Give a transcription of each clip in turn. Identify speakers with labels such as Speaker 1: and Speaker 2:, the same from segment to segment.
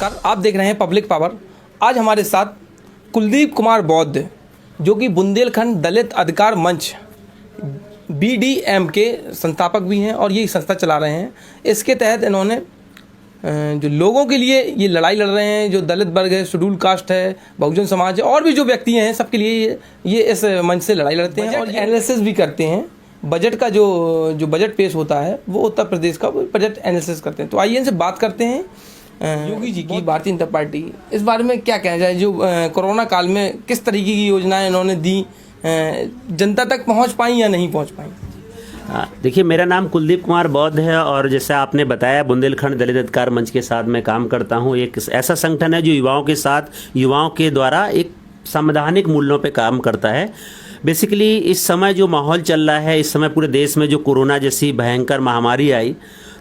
Speaker 1: नमस्कार, आप देख रहे हैं पब्लिक पावर। आज हमारे साथ कुलदीप कुमार बौद्ध, जो कि बुंदेलखंड दलित अधिकार मंच BDM के संस्थापक भी हैं और ये संस्था चला रहे हैं। इसके तहत इन्होंने जो लोगों के लिए ये लड़ाई लड़ रहे हैं, जो दलित वर्ग है, शेड्यूल कास्ट है, बहुजन समाज है और भी जो व्यक्ति हैं, सबके लिए ये इस मंच से लड़ाई लड़ते हैं और एनालिसिस भी करते हैं। बजट का जो बजट पेश होता है वो उत्तर प्रदेश का बजट एनालिसिस करते हैं। तो आइए इनसे बात करते हैं। योगी जी की भारतीय जनता पार्टी इस बारे में क्या कहना चाहिए, जो कोरोना काल में किस तरीके की योजनाएं इन्होंने दी, जनता तक पहुंच पाई या नहीं पहुंच पाई?
Speaker 2: देखिए, मेरा नाम कुलदीप कुमार बौद्ध है और जैसे आपने बताया, बुंदेलखंड दलित अधिकार मंच के साथ मैं काम करता हूं। एक ऐसा संगठन है जो युवाओं के साथ, युवाओं के द्वारा एक संवैधानिक मूल्यों पे काम करता है। बेसिकली इस समय जो माहौल चल रहा है, इस समय पूरे देश में जो कोरोना जैसी भयंकर महामारी आई,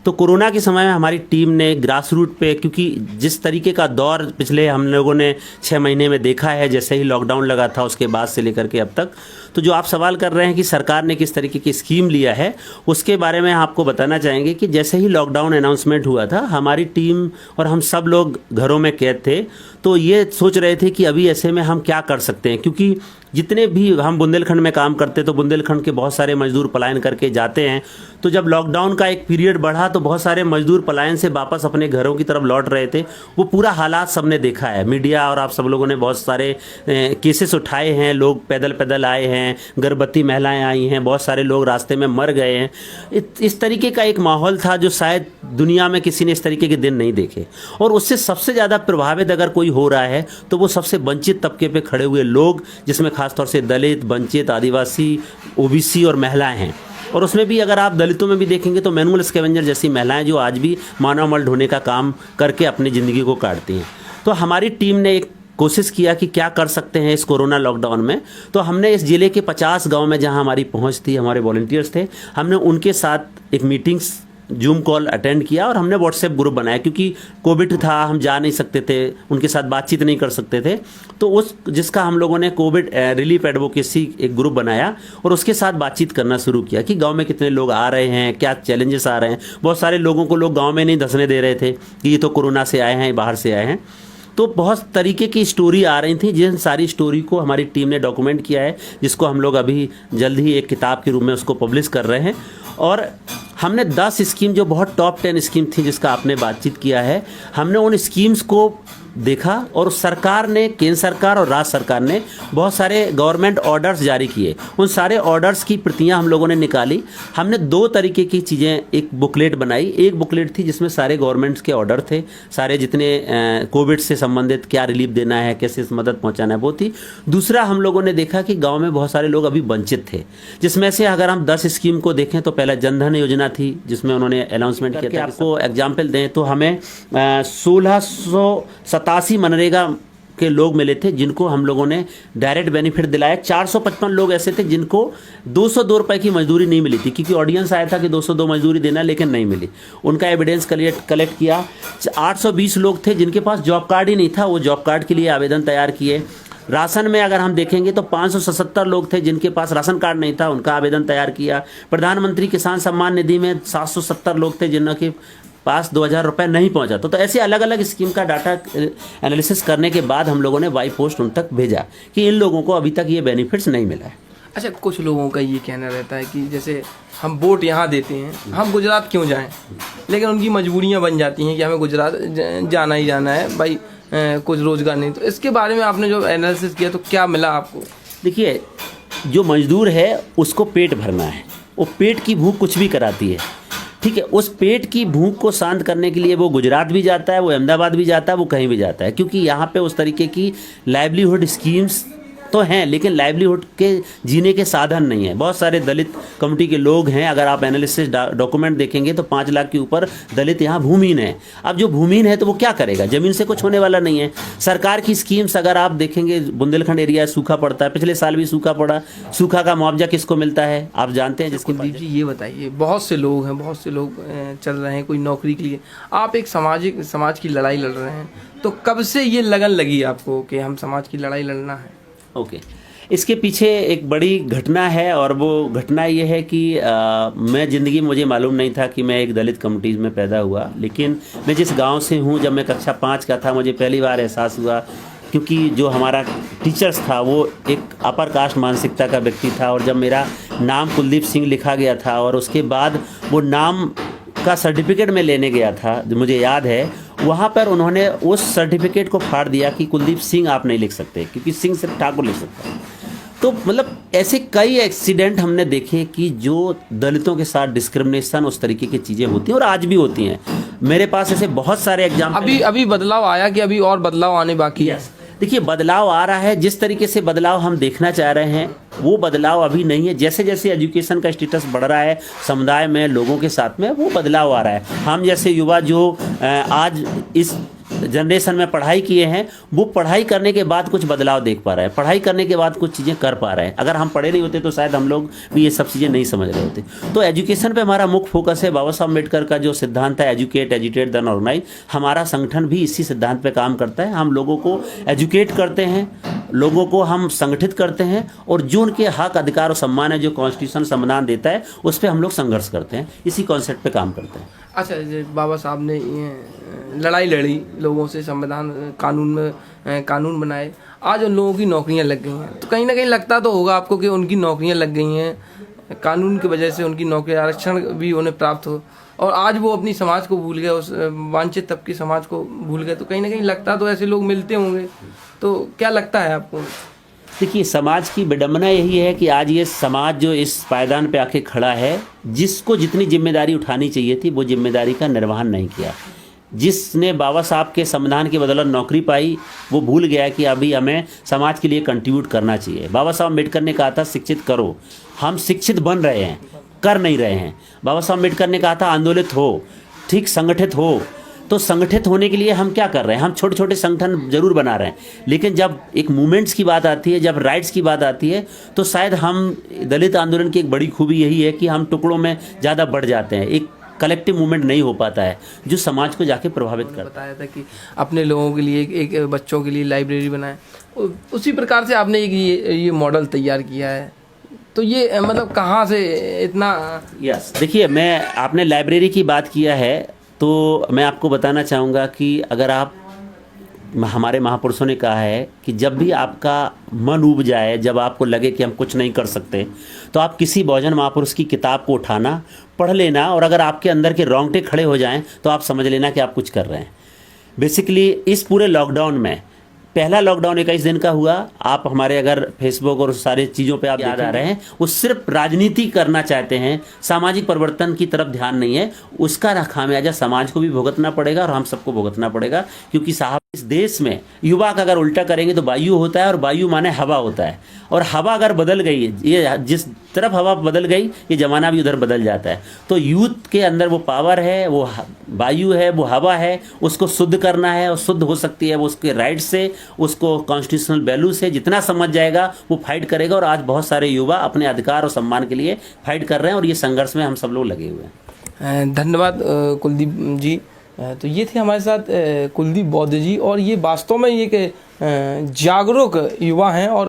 Speaker 2: तो कोरोना के समय में हमारी टीम ने ग्रास रूट पे, क्योंकि जिस तरीके का दौर पिछले हम लोगों ने 6 महीने में देखा है, जैसे ही लॉकडाउन लगा था उसके बाद से लेकर के अब तक, तो जो आप सवाल कर रहे हैं कि सरकार ने किस तरीके की स्कीम लिया है, उसके बारे में आपको बताना चाहेंगे कि जैसे ही लॉकडाउन अनाउंसमेंट हुआ था, हमारी टीम और हम सब लोग घरों में कैद थे, तो ये सोच रहे थे कि अभी ऐसे में हम क्या कर सकते हैं, क्योंकि जितने भी हम बुंदेलखंड में काम करते तो बुंदेलखंड के बहुत सारे मजदूर पलायन करके जाते हैं। तो जब लॉकडाउन का एक पीरियड बढ़ा तो बहुत सारे मजदूर पलायन से वापस अपने घरों की तरफ लौट रहे थे। वो पूरा हालात सबने देखा है, मीडिया और आप सब लोगों ने बहुत सारे केसेस उठाए हैं। लोग पैदल पैदल आए हैं, गर्भवती महिलाएं आई हैं, बहुत सारे लोग रास्ते में मर गए हैं। इस तरीके का एक माहौल था जो शायद दुनिया में किसी ने इस तरीके के दिन नहीं देखे। और उससे सबसे ज़्यादा प्रभावित अगर कोई हो रहा है तो वो सबसे वंचित तबके पे खड़े हुए लोग, जिसमें खासतौर से दलित, वंचित, आदिवासी, OBC और महिलाएं हैं। और उसमें भी अगर आप दलितों में भी देखेंगे तो मैनुअल स्कैवेंजर जैसी महिलाएं जो आज भी मानव मल ढोने का काम करके अपनी ज़िंदगी को काटती हैं। तो हमारी टीम ने एक कोशिश किया कि क्या कर सकते हैं इस कोरोना लॉकडाउन में। तो हमने इस ज़िले के 50 गांव में जहां हमारी पहुंच थी, हमारे वॉलंटियर्स थे, हमने उनके साथ एक मीटिंग्स जूम कॉल अटेंड किया और हमने व्हाट्सएप ग्रुप बनाया, क्योंकि कोविड था, हम जा नहीं सकते थे, उनके साथ बातचीत नहीं कर सकते थे। तो उस जिसका हम लोगों ने कोविड रिलीफ एडवोकेसी एक ग्रुप बनाया और उसके साथ बातचीत करना शुरू किया कि गांव में कितने लोग आ रहे हैं, क्या चैलेंजेस आ रहे हैं। बहुत सारे लोगों को लोग गांव में नहीं धंसने दे रहे थे कि ये तो कोरोना से आए हैं, बाहर से आए हैं। तो बहुत तरीके की स्टोरी आ रही थी, जिन सारी स्टोरी को हमारी टीम ने डॉक्यूमेंट किया है, जिसको हम लोग अभी जल्द ही एक किताब के रूप में उसको पब्लिश कर रहे हैं। और हमने 10 स्कीम, जो बहुत टॉप 10 स्कीम थी जिसका आपने बातचीत किया है, हमने उन स्कीम्स को देखा और सरकार ने, केंद्र सरकार और राज्य सरकार ने बहुत सारे गवर्नमेंट ऑर्डर्स जारी किए। उन सारे ऑर्डर्स की प्रतियां हम लोगों ने निकाली। हमने 2 तरीके की चीज़ें, एक बुकलेट बनाई। एक बुकलेट थी जिसमें सारे गवर्नमेंट्स के ऑर्डर थे, सारे जितने कोविड से संबंधित क्या रिलीफ देना है, कैसे मदद पहुंचाना है, वो थी। दूसरा, हम लोगों ने देखा कि गाँव में बहुत सारे लोग अभी वंचित थे, जिसमें से अगर हम 10 स्कीम को देखें तो पहला जनधन योजना थी, जिसमें उन्होंने अनाउंसमेंट किया था। आपको एग्जाम्पल दें तो हमें 1687 मनरेगा के लोग मिले थे जिनको हम लोगों ने डायरेक्ट बेनिफिट दिलाया। 455 लोग ऐसे थे जिनको 202 रुपए की मजदूरी नहीं मिली थी, क्योंकि ऑडियंस आया था कि 202 मजदूरी देना, लेकिन नहीं मिली। उनका एविडेंस कलेक्ट किया। 820 लोग थे जिनके पास जॉब कार्ड ही नहीं था, वो जॉब कार्ड के लिए आवेदन तैयार किए। राशन में अगर हम देखेंगे तो 577 लोग थे जिनके पास राशन कार्ड नहीं था, उनका आवेदन तैयार किया। प्रधानमंत्री किसान सम्मान निधि में 770 लोग थे जिनके पास 2000 रुपये नहीं पहुंचा। तो ऐसे अलग अलग स्कीम का डाटा एनालिसिस करने के बाद हम लोगों ने बाई पोस्ट उन तक भेजा कि इन लोगों को अभी तक ये बेनिफिट्स नहीं मिला है।
Speaker 1: अच्छा, कुछ लोगों का ये कहना रहता है कि जैसे हम वोट यहाँ देते हैं, हम गुजरात क्यों जाएं, लेकिन उनकी मजबूरियाँ बन जाती हैं कि हमें गुजरात जाना ही जाना है भाई, कुछ रोजगार नहीं। तो इसके बारे में आपने जो एनालिसिस किया तो क्या मिला आपको?
Speaker 2: देखिए, जो मजदूर है उसको पेट भरना है, वो पेट की भूख कुछ भी कराती है, ठीक है। उस पेट की भूख को शांत करने के लिए वो गुजरात भी जाता है, वो अहमदाबाद भी जाता है, वो कहीं भी जाता है, क्योंकि यहाँ पे उस तरीके की लाइवलीहुड स्कीम्स तो हैं, लेकिन लाइवलीहुड के जीने के साधन नहीं है। बहुत सारे दलित कम्युनिटी के लोग हैं, अगर आप एनालिसिस डॉक्यूमेंट देखेंगे तो 5 लाख के ऊपर दलित यहाँ भूमिहीन है। अब जो भूमिहीन है तो वो क्या करेगा, ज़मीन से कुछ होने वाला नहीं है। सरकार की स्कीम्स अगर आप देखेंगे, बुंदेलखंड एरिया सूखा पड़ता है, पिछले साल भी सूखा पड़ा। सूखा का मुआवजा किसको मिलता है आप जानते हैं? जिसको
Speaker 1: कुलदीप जी ये बताइए, बहुत से लोग हैं, बहुत से लोग चल रहे हैं कोई नौकरी के लिए, आप एक समाज की लड़ाई लड़ रहे हैं, तो कब से ये लगन लगी आपको कि हम समाज की लड़ाई लड़ना है?
Speaker 2: ओके, इसके पीछे एक बड़ी घटना है और वो घटना ये है कि मैं ज़िंदगी में मुझे मालूम नहीं था कि मैं एक दलित कम्युनिटीज़ में पैदा हुआ, लेकिन मैं जिस गांव से हूँ, जब मैं कक्षा 5 का था मुझे पहली बार एहसास हुआ, क्योंकि जो हमारा टीचर्स था वो एक अपर कास्ट मानसिकता का व्यक्ति था, और जब मेरा नाम कुलदीप सिंह लिखा गया था और उसके बाद वो नाम का सर्टिफिकेट में लेने गया था, जो मुझे याद है, वहाँ पर उन्होंने उस सर्टिफिकेट को फाड़ दिया कि कुलदीप सिंह आप नहीं लिख सकते, क्योंकि सिंह सिर्फ ठाकुर लिख सकता है। तो मतलब ऐसे कई एक्सीडेंट हमने देखे कि जो दलितों के साथ डिस्क्रिमिनेशन, उस तरीके की चीज़ें होती हैं और आज भी होती हैं। मेरे पास ऐसे बहुत सारे एग्जाम्पल।
Speaker 1: अभी बदलाव आया कि अभी और बदलाव आने बाकी है?
Speaker 2: देखिए, बदलाव आ रहा है। जिस तरीके से बदलाव हम देखना चाह रहे हैं वो बदलाव अभी नहीं है। जैसे जैसे एजुकेशन का स्टेटस बढ़ रहा है समुदाय में, लोगों के साथ में, वो बदलाव आ रहा है। हम जैसे युवा जो आज इस जनरेशन में पढ़ाई किए हैं, वो पढ़ाई करने के बाद कुछ बदलाव देख पा रहे हैं, पढ़ाई करने के बाद कुछ चीज़ें कर पा रहे हैं। अगर हम पढ़े नहीं होते तो शायद हम लोग भी ये सब चीज़ें नहीं समझ रहे होते। तो एजुकेशन पे हमारा मुख्य फोकस है। बाबा साहब अम्बेडकर का जो सिद्धांत है, एजुकेट, एजुटेट देन ऑर्गेनाइज, हमारा संगठन भी इसी सिद्धांत पे काम करता है। हम लोगों को एजुकेट करते हैं, लोगों को हम संगठित करते हैं, और जो उनके हक, अधिकार और सम्मान है, जो कॉन्स्टिट्यूशन संविधान देता है, उस पर हम लोग संघर्ष करते हैं, इसी कॉन्सेप्ट पे काम करते हैं।
Speaker 1: अच्छा, बाबा साहब ने ये लड़ाई लड़ी लोगों से, संविधान कानून बनाए, आज उन लोगों की नौकरियां लग गई हैं, तो कहीं ना कहीं लगता तो होगा आपको कि उनकी नौकरियां लग गई हैं, कानून की वजह से उनकी नौकरी, आरक्षण भी उन्हें प्राप्त हो, और आज वो अपनी समाज को भूल गए, उस वांछित तबके समाज को भूल गए। तो कहीं ना कहीं लगता तो ऐसे लोग मिलते होंगे, तो क्या लगता है आपको?
Speaker 2: देखिए, समाज की विडंबना यही है कि आज ये समाज जो इस पायदान पे आके खड़ा है, जिसको जितनी जिम्मेदारी उठानी चाहिए थी वो जिम्मेदारी का निर्वहन नहीं किया। जिसने बाबा साहब के संविधान की बदौलत नौकरी पाई, वो भूल गया कि अभी हमें समाज के लिए कंट्रीब्यूट करना चाहिए। बाबा साहब अम्बेडकर ने कहा था शिक्षित करो, हम शिक्षित बन रहे हैं, कर नहीं रहे हैं। बाबा साहब अम्बेडकर ने कहा था आंदोलित हो, ठीक, संगठित हो। तो संगठित होने के लिए हम क्या कर रहे हैं? हम छोटे छोटे संगठन जरूर बना रहे हैं, लेकिन जब एक मूवमेंट्स की बात आती है, जब राइट्स की बात आती है, तो शायद हम, दलित आंदोलन की एक बड़ी खूबी यही है कि हम टुकड़ों में ज़्यादा बढ़ जाते हैं, एक कलेक्टिव मूवमेंट नहीं हो पाता है जो समाज को जाके प्रभावित करता है।
Speaker 1: बताया था कि अपने लोगों के लिए एक बच्चों के लिए लाइब्रेरी बनाए, उसी प्रकार से आपने एक ये मॉडल तैयार किया है। तो ये मतलब कहाँ से इतना?
Speaker 2: यस, देखिए, मैं, आपने लाइब्रेरी की बात किया है, तो मैं आपको बताना चाहूँगा कि अगर आप, हमारे महापुरुषों ने कहा है कि जब भी आपका मन ऊब जाए, जब आपको लगे कि हम कुछ नहीं कर सकते, तो आप किसी बहुजन महापुरुष की किताब को उठाना, पढ़ लेना, और अगर आपके अंदर के रोंगटे खड़े हो जाएं तो आप समझ लेना कि आप कुछ कर रहे हैं। बेसिकली इस पूरे लॉकडाउन में, पहला लॉकडाउन 21 दिन का हुआ, आप हमारे अगर फेसबुक और सारी चीज़ों पे आप याद आ रहे हैं, वो सिर्फ राजनीति करना चाहते हैं, सामाजिक परिवर्तन की तरफ ध्यान नहीं है। उसका खामियाजा समाज को भी भुगतना पड़ेगा और हम सबको भुगतना पड़ेगा, क्योंकि साहब इस देश में युवा का अगर उल्टा करेंगे तो वायु होता है, और वायु माने हवा होता है, और हवा अगर बदल गई, ये जिस तरफ हवा बदल गई, ये जमाना भी उधर बदल जाता है। तो यूथ के अंदर वो पावर है, वो वायु है, वो हवा है, उसको शुद्ध करना है, और शुद्ध हो सकती है वो उसके राइट से, उसको कॉन्स्टिट्यूशनल वैल्यू से जितना समझ जाएगा वो फाइट करेगा। और आज बहुत सारे युवा अपने अधिकार और सम्मान के लिए फाइट कर रहे हैं, और ये संघर्ष में हम सब लोग लगे हुए हैं।
Speaker 1: धन्यवाद कुलदीप जी। तो ये थे हमारे साथ कुलदीप बौद्ध जी, और ये वास्तव में एक जागरूक युवा हैं और